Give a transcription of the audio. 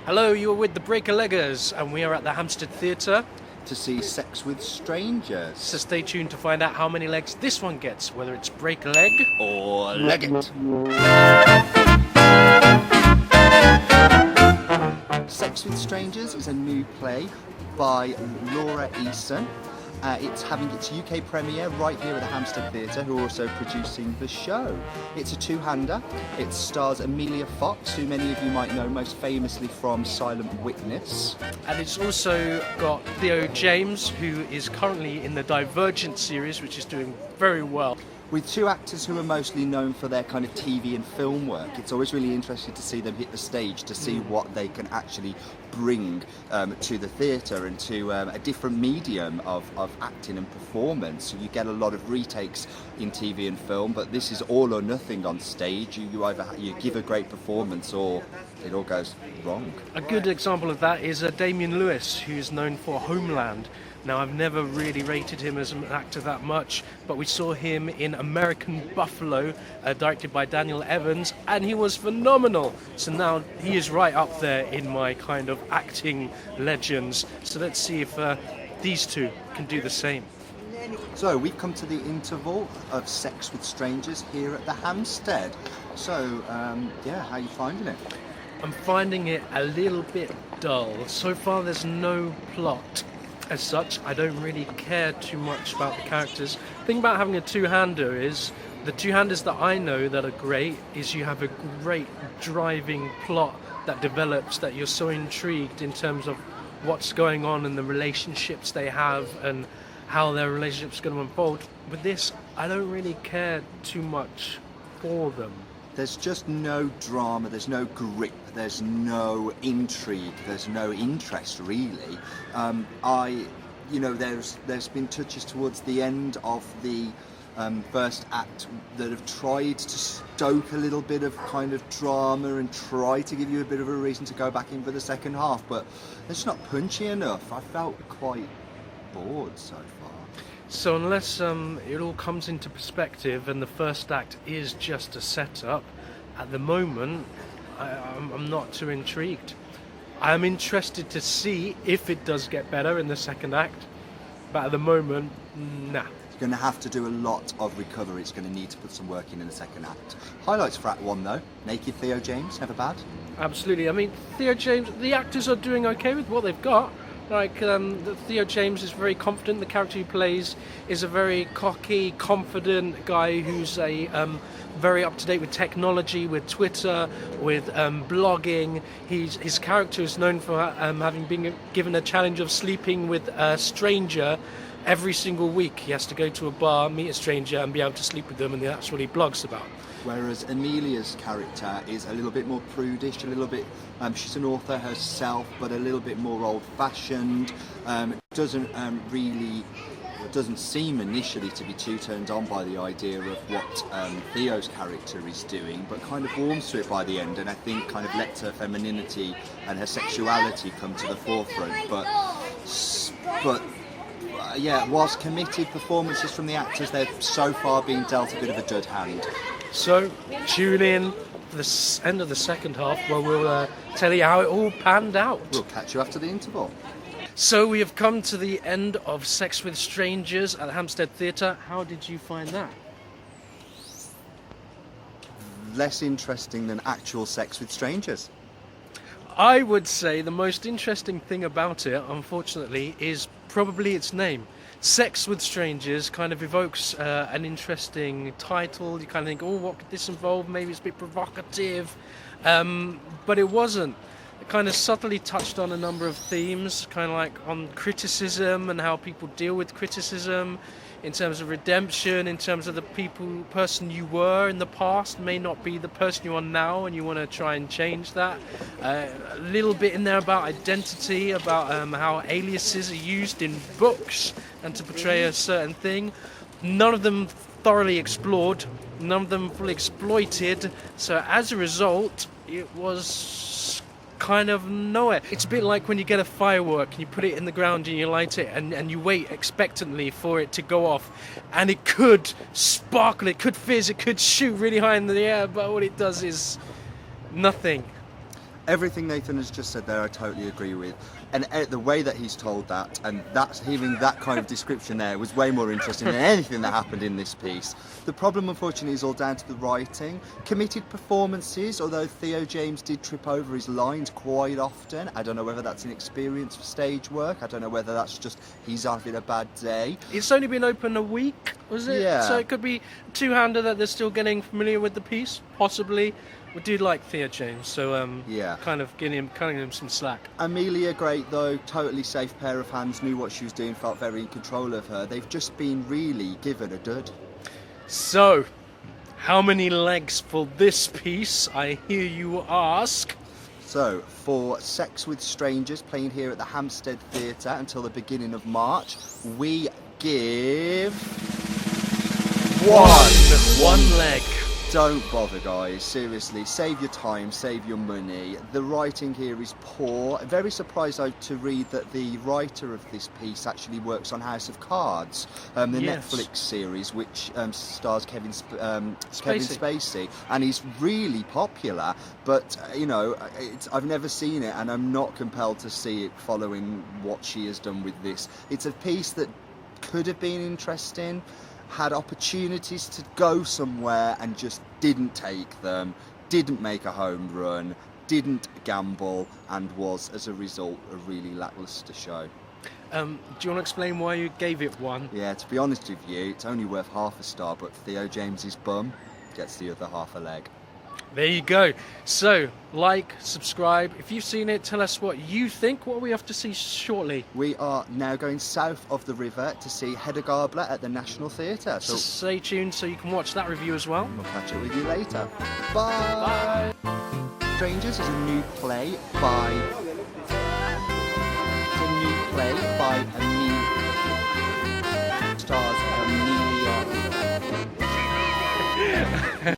Hello, you are with the Break-a-Leggers, and we are at the Hampstead Theatre. To see Sex with Strangers. So stay tuned to find out how many legs this one gets, whether it's break a leg Or leg it. Sex with Strangers is a new play by Laura Eason. It's having its UK premiere right here at the Hampstead Theatre, who are also producing the show. It's a two-hander. It stars Emilia, who many of you might know most famously from Silent Witness. And it's also got Theo James, who is currently in the Divergent series, which is doing very well. With two actors who are mostly known for their kind of TV and film work, it's always really interesting to see them hit the stage, to see what they can actually bring to the theatre and to a different medium of acting and performance. You get a lot of retakes in TV and film, but this is all or nothing on stage. You either give a great performance or it all goes wrong. A good example of that is Damien Lewis, who's known for Homeland. Now, I've never really rated him as an actor that much, but we saw him in American Buffalo, directed by Daniel Evans, and he was phenomenal. So now he is right up there in my kind of acting legends. So let's see if these two can do the same. So we've come to the interval of Sex with Strangers here at the Hampstead. So, how are you finding it? I'm finding it a little bit dull. So far there's no plot. As such, I don't really care too much about the characters. The thing about having a two-hander is, the two-handers that I know that are great is you have a great driving plot that develops, that you're so intrigued in terms of what's going on and the relationships they have and how their relationship's going to unfold. With this, I don't really care too much for them. There's just no drama, there's no grip, there's no intrigue, there's no interest really. There's been touches towards the end of the first act that have tried to stoke a little bit of kind of drama and try to give you a bit of a reason to go back in for the second half, but it's not punchy enough. I felt quite bored so far. So unless it all comes into perspective and the first act is just a setup, at the moment I'm not too intrigued. I'm interested to see if it does get better in the second act, but at the moment, nah. It's going to have to do a lot of recovery. It's going to need to put some work in the second act. Highlights for Act 1 though. Naked Theo James, never bad. Absolutely. I mean, Theo James, the actors are doing okay with what they've got. Like, Theo James is very confident. The character he plays is a very cocky, confident guy who's very up-to-date with technology, with Twitter, with blogging. His character is known for having been given a challenge of sleeping with a stranger every single week. He has to go to a bar, meet a stranger, and be able to sleep with them, and that's what he blogs about. Whereas Emilia's character is a little bit more prudish, a little bit, she's an author herself, but a little bit more old-fashioned. Doesn't seem initially to be too turned on by the idea of what Theo's character is doing, but kind of warms to it by the end, and I think kind of lets her femininity and her sexuality come to the forefront. Whilst committed performances from the actors, they're so far being dealt a bit of a dud hand. So tune in for the end of the second half where we'll tell you how it all panned out. We'll catch you after the interval. So we have come to the end of Sex with Strangers at the Hampstead Theatre. How did you find that? Less interesting than actual Sex with Strangers. I would say the most interesting thing about it, unfortunately, is probably its name. Sex with Strangers kind of evokes an interesting title. You kind of think, oh, what could this involve? Maybe it's a bit provocative, but it wasn't. It kind of subtly touched on a number of themes, kind of like on criticism and how people deal with criticism, in terms of redemption, in terms of the person you were in the past may not be the person you are now, and you want to try and change that. A little bit in there about identity, about how aliases are used in books and to portray a certain thing. None of them thoroughly explored, none of them fully exploited, so as a result it was kind of nowhere. It's a bit like when you get a firework and you put it in the ground and you light it and you wait expectantly for it to go off, and it could sparkle, it could fizz, it could shoot really high in the air, but what it does is nothing. Everything Nathan has just said there, I totally agree with. And the way that he's told that, and that's hearing that kind of description there was way more interesting than anything that happened in this piece. The problem, unfortunately, is all down to the writing. Committed performances, although Theo James did trip over his lines quite often. I don't know whether that's an experience for stage work. I don't know whether that's just he's having a bad day. It's only been open a week, was it? Yeah. So it could be two-hander that they're still getting familiar with the piece, possibly. We do like Theo James, so Yeah. kind of cutting him some slack. Emilia, great though, totally safe pair of hands, knew what she was doing, felt very in control of her. They've just been really given a dud. So, how many legs for this piece, I hear you ask? So, for Sex with Strangers, playing here at the Hampstead Theatre until the beginning of March, we give... One leg. Don't bother, guys. Seriously, save your time, save your money. The writing here is poor. Very surprised to read that the writer of this piece actually works on House of Cards, the Yes. Netflix series, which stars Kevin Spacey, and he's really popular. But you know, I've never seen it, and I'm not compelled to see it following what she has done with this. It's a piece that could have been interesting, had opportunities to go somewhere and just didn't take them, didn't make a home run, didn't gamble, and was, as a result, a really lacklustre show. Do you want to explain why you gave it one? Yeah, to be honest with you, it's only worth half a star, but Theo James's bum gets the other half a leg. There you go. So, like, subscribe. If you've seen it, tell us what you think. What we have to see shortly. We are now going south of the river to see Hedda Gabler at the National Theatre. So So stay tuned so you can watch that review as well. we'll catch up with you later. Bye! Strangers is a new play by